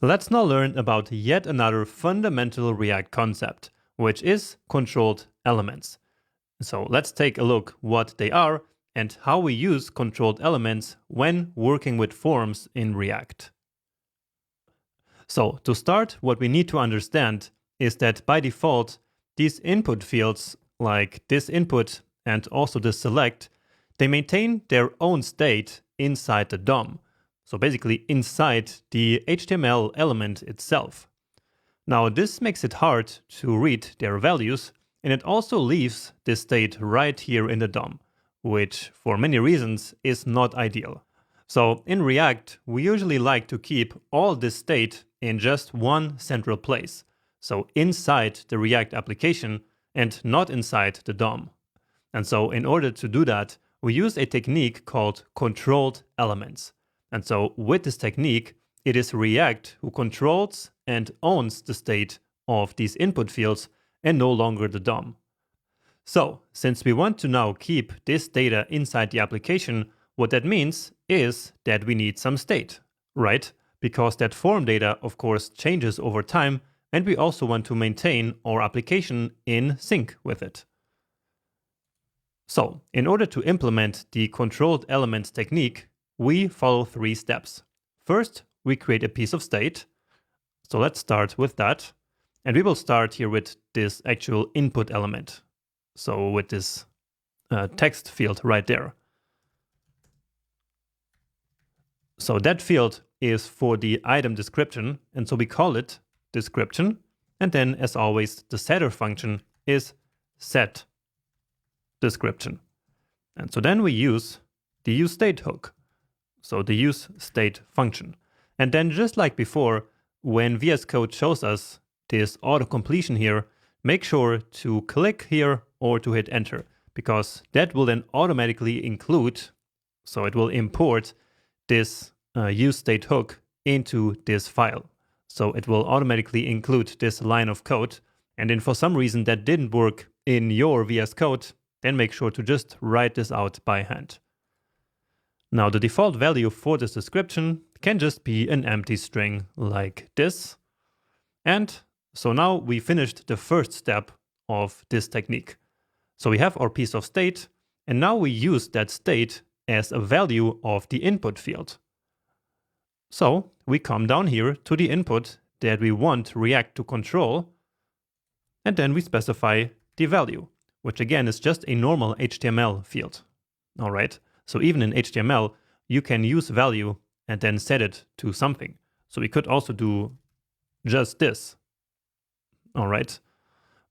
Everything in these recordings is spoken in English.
Let's now learn about yet another fundamental React concept, which is controlled elements. So let's take a look what they are and how we use controlled elements when working with forms in React. So to start, what we need to understand is that by default, these input fields like this input and also this select, they maintain their own state inside the DOM. So basically inside the HTML element itself. Now this makes it hard to read their values, and it also leaves this state right here in the DOM, which for many reasons is not ideal. So in React, we usually like to keep all this state in just one central place. So inside the React application and not inside the DOM. And so in order to do that, we use a technique called controlled elements. And so with this technique, it is React who controls and owns the state of these input fields and no longer the DOM. So since we want to now keep this data inside the application, what that means is that we need some state, right? Because that form data, of course, changes over time, and we also want to maintain our application in sync with it. So in order to implement the controlled elements technique, we follow 3 steps. First, we create a piece of state. So let's start with that. And we will start here with this actual input element. So with this text field right there. So that field is for the item description. And so we call it description. And then as always, the setter function is set description. And so then we use the useState hook. So the useState function. And then just like before, when VS Code shows us this auto completion here, make sure to click here or to hit enter, because that will then automatically include, so it will import this useState hook into this file. So it will automatically include this line of code. And then for some reason that didn't work in your VS Code, then make sure to just write this out by hand. Now the default value for this description can just be an empty string like this. And so now we finished the first step of this technique. So we have our piece of state, and now we use that state as a value of the input field. So we come down here to the input that we want React to control, and then we specify the value, which again is just a normal HTML field. All right. So even in HTML, you can use value and then set it to something. So we could also do just this. All right.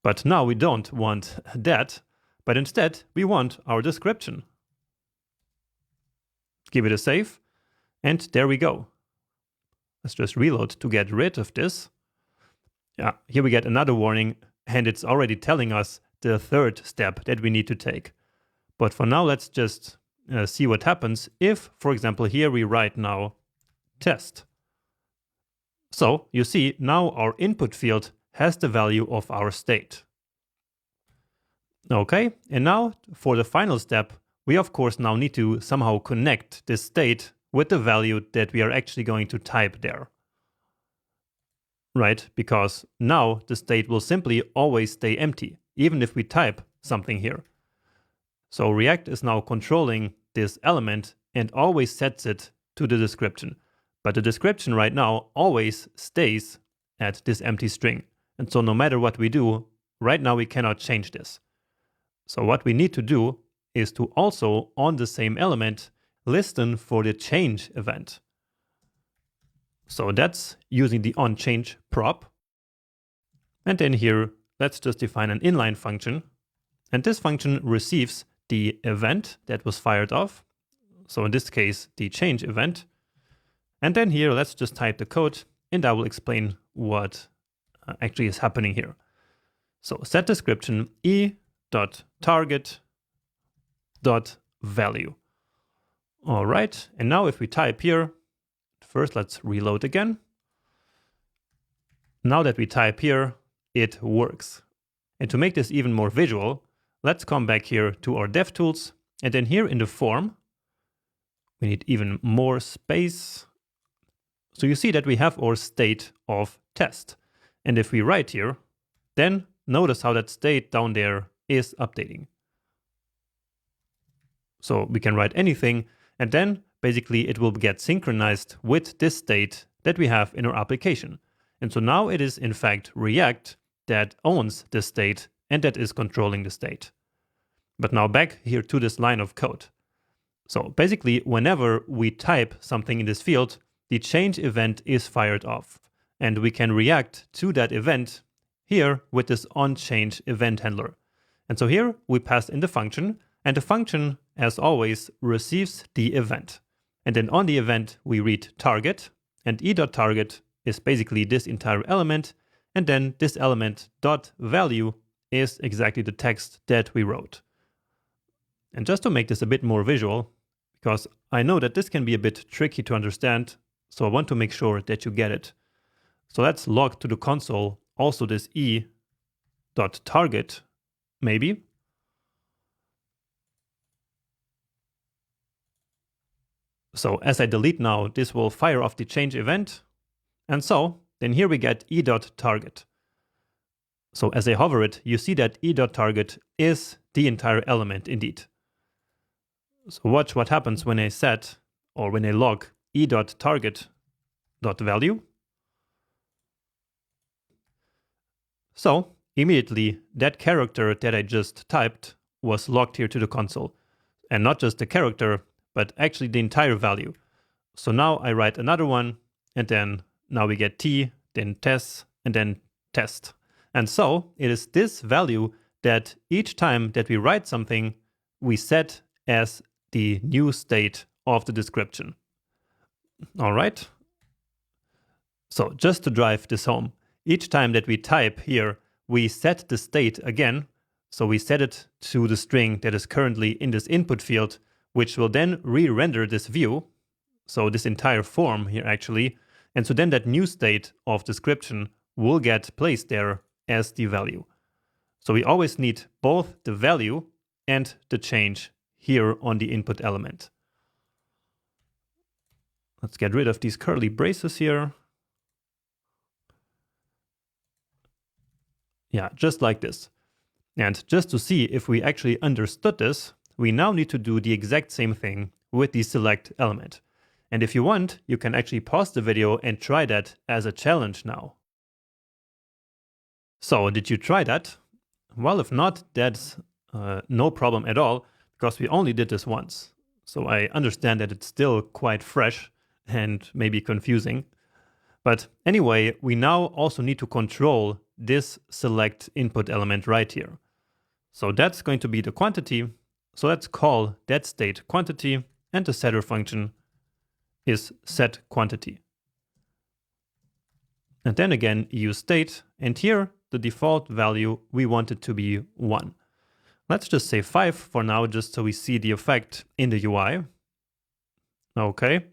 But now we don't want that, but instead we want our description. Give it a save, and there we go. Let's just reload to get rid of this. Yeah, here we get another warning, and it's already telling us the third step that we need to take. But for now, let's just see what happens if, for example, here we write now test. So you see now our input field has the value of our state. Okay, and now for the final step, we of course now need to somehow connect this state with the value that we are actually going to type there. Right, because now the state will simply always stay empty, even if we type something here. So React is now controlling this element and always sets it to the description. But the description right now always stays at this empty string. And so no matter what we do, right now we cannot change this. So what we need to do is to also, on the same element, listen for the change event. So that's using the onChange prop. And then here, let's just define an inline function. And this function receives the event that was fired off. So in this case, the change event. And then here, let's just type the code, and I will explain what actually is happening here. So set description e.target.value. All right, and now if we type here, first let's reload again. Now that we type here, it works. And to make this even more visual, let's come back here to our DevTools, and then here in the form, we need even more space. So you see that we have our state of test. And if we write here, then notice how that state down there is updating. So we can write anything, and then basically it will get synchronized with this state that we have in our application. And so now it is in fact React that owns the state and that is controlling the state. But now back here to this line of code. So basically, whenever we type something in this field, the change event is fired off. And we can react to that event here with this onChange event handler. And so here we pass in the function, and the function, as always, receives the event. And then on the event, we read target, and e.target is basically this entire element, and then this element dot value is exactly the text that we wrote. And just to make this a bit more visual, because I know that this can be a bit tricky to understand, so I want to make sure that you get it. So let's log to the console also this e.target, maybe. So as I delete now, this will fire off the change event. And so then here we get e.target. So as I hover it, you see that e.target is the entire element indeed. So watch what happens when I set, or when I log e.target.value. So immediately that character that I just typed was logged here to the console. And not just the character, but actually the entire value. So now I write another one, and then now we get t, then test, and then test. And so it is this value that each time that we write something, we set as the new state of the description. All right. So just to drive this home, each time that we type here, we set the state again. So we set it to the string that is currently in this input field, which will then re-render this view. So this entire form here actually. And so then that new state of description will get placed there as the value. So we always need both the value and the change here on the input element. Let's get rid of these curly braces here. Yeah, just like this. And just to see if we actually understood this, we now need to do the exact same thing with the select element. And if you want, you can actually pause the video and try that as a challenge now. So did you try that? Well, if not, that's no problem at all, because we only did this once. So I understand that it's still quite fresh and maybe confusing. But anyway, we now also need to control this select input element right here. So that's going to be the quantity. So let's call that state quantity, and the setter function is set quantity. And then again, use state, and here the default value we want it to be 1. Let's just say 5 for now, just so we see the effect in the UI. Okay,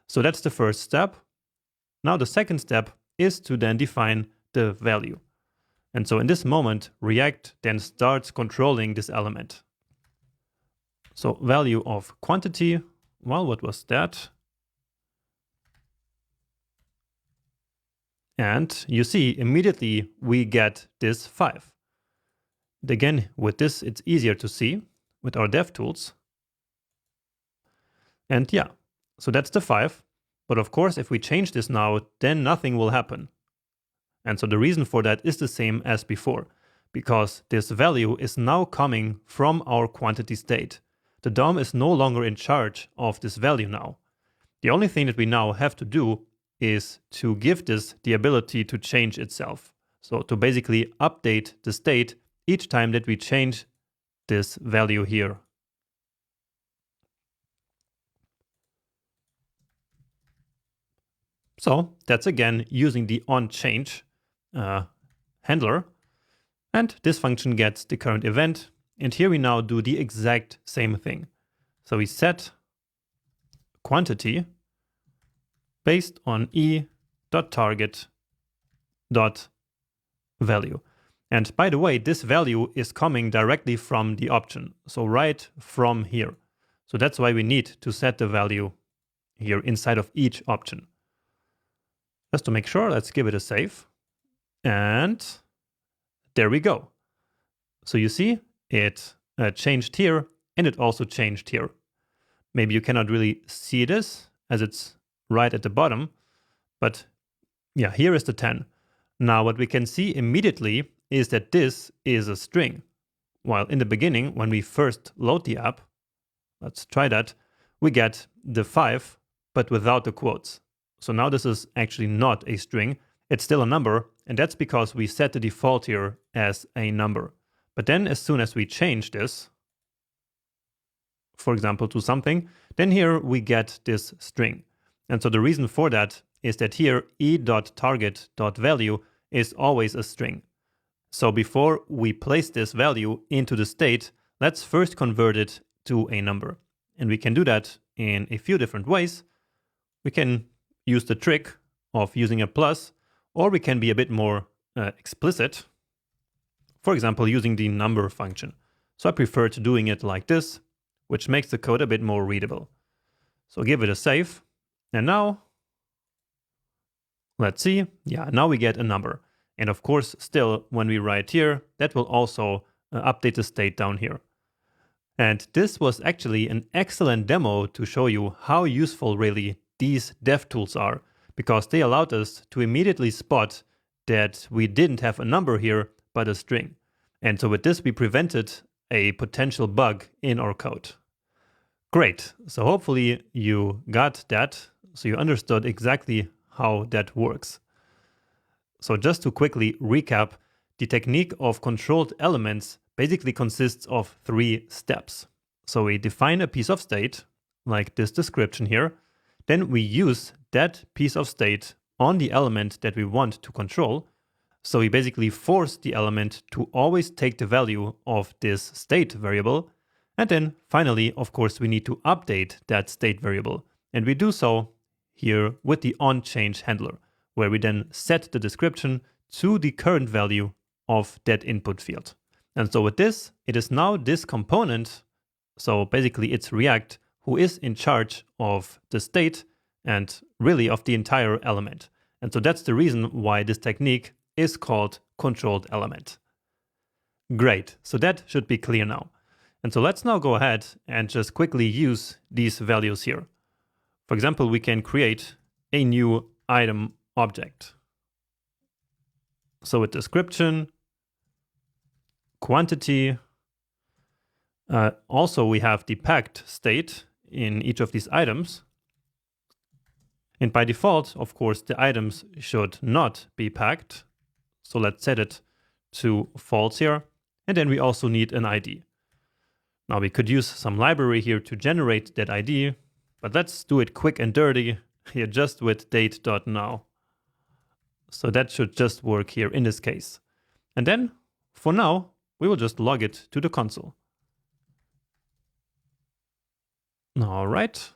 so that's the first step. Now the second step is to then define the value. And so in this moment, React then starts controlling this element. So value of quantity, well, what was that? And you see immediately we get this 5. And again, with this, it's easier to see with our dev tools. And yeah, so that's the 5. But of course, if we change this now, then nothing will happen. And so the reason for that is the same as before, because this value is now coming from our quantity state. The DOM is no longer in charge of this value now. The only thing that we now have to do is to give this the ability to change itself. So to basically update the state each time that we change this value here. So that's again using the onChange handler. And this function gets the current event. And here we now do the exact same thing. So we set quantity based on e.target.value. And by the way, this value is coming directly from the option. So right from here. So that's why we need to set the value here inside of each option. Just to make sure, let's give it a save. And there we go. So you see, it changed here, and it also changed here. Maybe you cannot really see this as it's right at the bottom, but yeah, here is the 10. Now what we can see immediately is that this is a string. While in the beginning, when we first load the app, let's try that, we get the 5, but without the quotes. So now this is actually not a string, it's still a number, and that's because we set the default here as a number. But then as soon as we change this, for example, to something, then here we get this string. And so the reason for that is that here e.target.value is always a string. So before we place this value into the state, let's first convert it to a number. And we can do that in a few different ways. We can use the trick of using a plus, or we can be a bit more explicit. For example, using the number function. So I prefer to doing it like this, which makes the code a bit more readable. So give it a save. And now, let's see. Yeah, now we get a number. And of course, still, when we write here, that will also update the state down here. And this was actually an excellent demo to show you how useful really these dev tools are, because they allowed us to immediately spot that we didn't have a number here, but a string. And so with this, we prevented a potential bug in our code. Great. So hopefully you got that. So you understood exactly how that works. So just to quickly recap, the technique of controlled elements basically consists of 3 steps. So we define a piece of state, like this description here. Then we use that piece of state on the element that we want to control. So we basically force the element to always take the value of this state variable. And then finally, of course, we need to update that state variable. And we do so here with the onChange handler, where we then set the description to the current value of that input field. And so with this, it is now this component, so basically it's React, who is in charge of the state and really of the entire element. And so that's the reason why this technique is called controlled element. Great, so that should be clear now. And so let's now go ahead and just quickly use these values here. For example, we can create a new item object. So with description, quantity, also we have the packed state in each of these items. And by default, of course, the items should not be packed. So let's set it to false here. And then we also need an ID. Now we could use some library here to generate that ID, but let's do it quick and dirty here just with date.now. So that should just work here in this case. And then for now, we will just log it to the console. All right,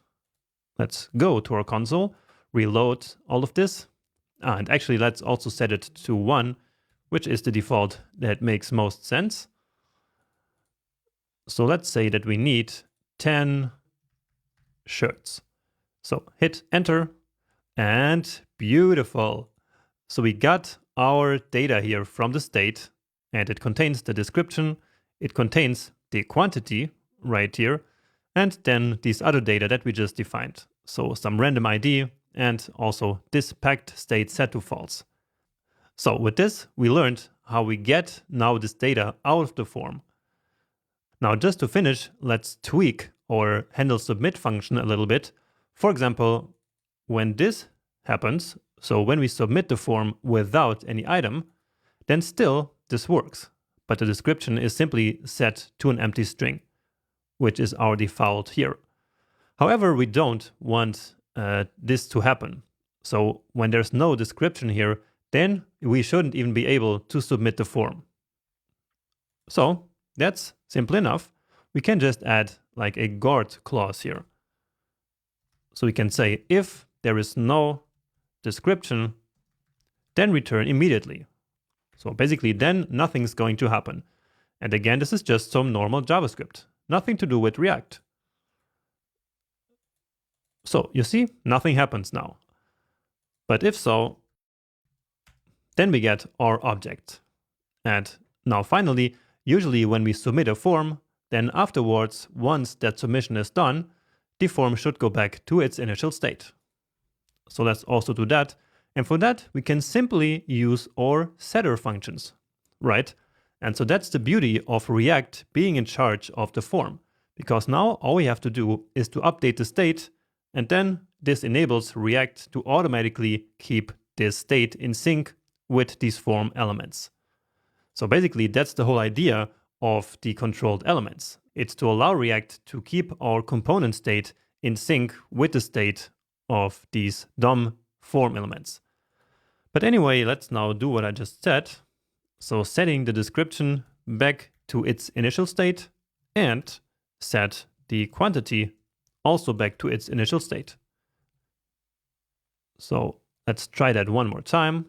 let's go to our console, reload all of this. And actually, let's also set it to 1, which is the default that makes most sense. So let's say that we need 10 shirts. So hit enter and beautiful. So we got our data here from the state and it contains the description. It contains the quantity right here. And then these other data that we just defined. So some random ID and also this packed state set to false. So with this, we learned how we get now this data out of the form. Now just to finish, let's tweak our handle submit function a little bit. For example, when this happens, so when we submit the form without any item, then still this works. But the description is simply set to an empty string, which is our default here. However, we don't want this to happen. So when there's no description here, then we shouldn't even be able to submit the form. So that's simple enough. We can just add like a guard clause here. So we can say if there is no description, then return immediately. So basically then nothing's going to happen. And again, this is just some normal JavaScript. Nothing to do with React. So you see, nothing happens now. But if so, then we get our object. And now finally, usually when we submit a form, then afterwards, once that submission is done, the form should go back to its initial state. So let's also do that. And for that, we can simply use our setter functions, right? And so that's the beauty of React being in charge of the form, because now all we have to do is to update the state, and then this enables React to automatically keep this state in sync with these form elements. So basically, that's the whole idea of the controlled elements. It's to allow React to keep our component state in sync with the state of these DOM form elements. But anyway, let's now do what I just said. So setting the description back to its initial state and set the quantity also back to its initial state. So let's try that one more time.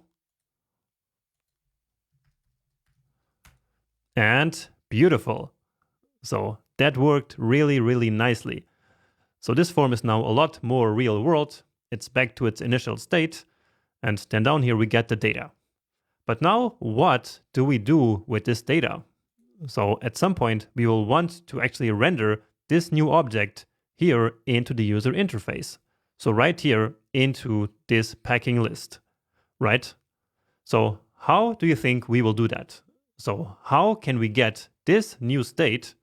And beautiful. So that worked really, really nicely. So this form is now a lot more real world. It's back to its initial state. And then down here we get the data. But now what do we do with this data? So at some point we will want to actually render this new object here into the user interface. So right here into this packing list, right? So how do you think we will do that? So how can we get this new state,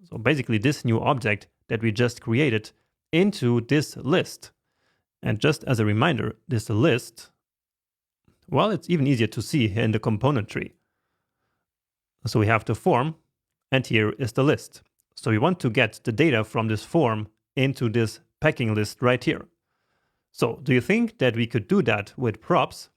so basically this new object that we just created, into this list? And just as a reminder, this list, well, it's even easier to see here in the component tree. So we have the form, and here is the list. So we want to get the data from this form into this packing list right here. So do you think that we could do that with props?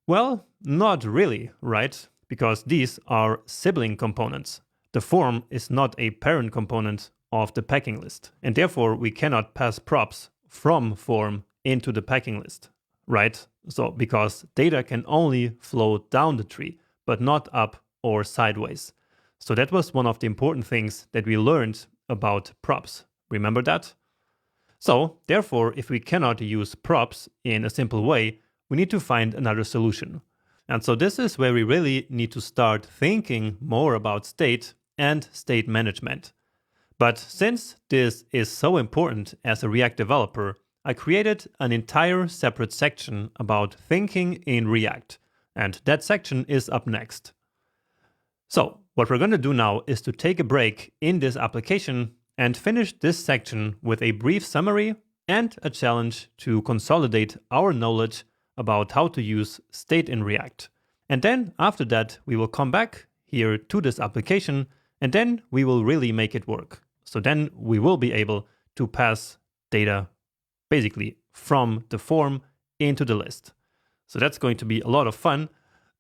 Well, not really, right? Because these are sibling components. The form is not a parent component of the packing list, and therefore we cannot pass props from form into the packing list, right? So because data can only flow down the tree, but not up or sideways. So that was one of the important things that we learned about props. Remember that? So therefore, if we cannot use props in a simple way, we need to find another solution. And so this is where we really need to start thinking more about state and state management. But since this is so important as a React developer, I created an entire separate section about thinking in React. And that section is up next. So what we're going to do now is to take a break in this application and finish this section with a brief summary and a challenge to consolidate our knowledge about how to use state in React. And then after that, we will come back here to this application, and then we will really make it work. So then we will be able to pass data basically from the form into the list. So that's going to be a lot of fun.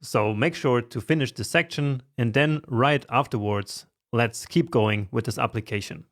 So make sure to finish this section, and then right afterwards, let's keep going with this application.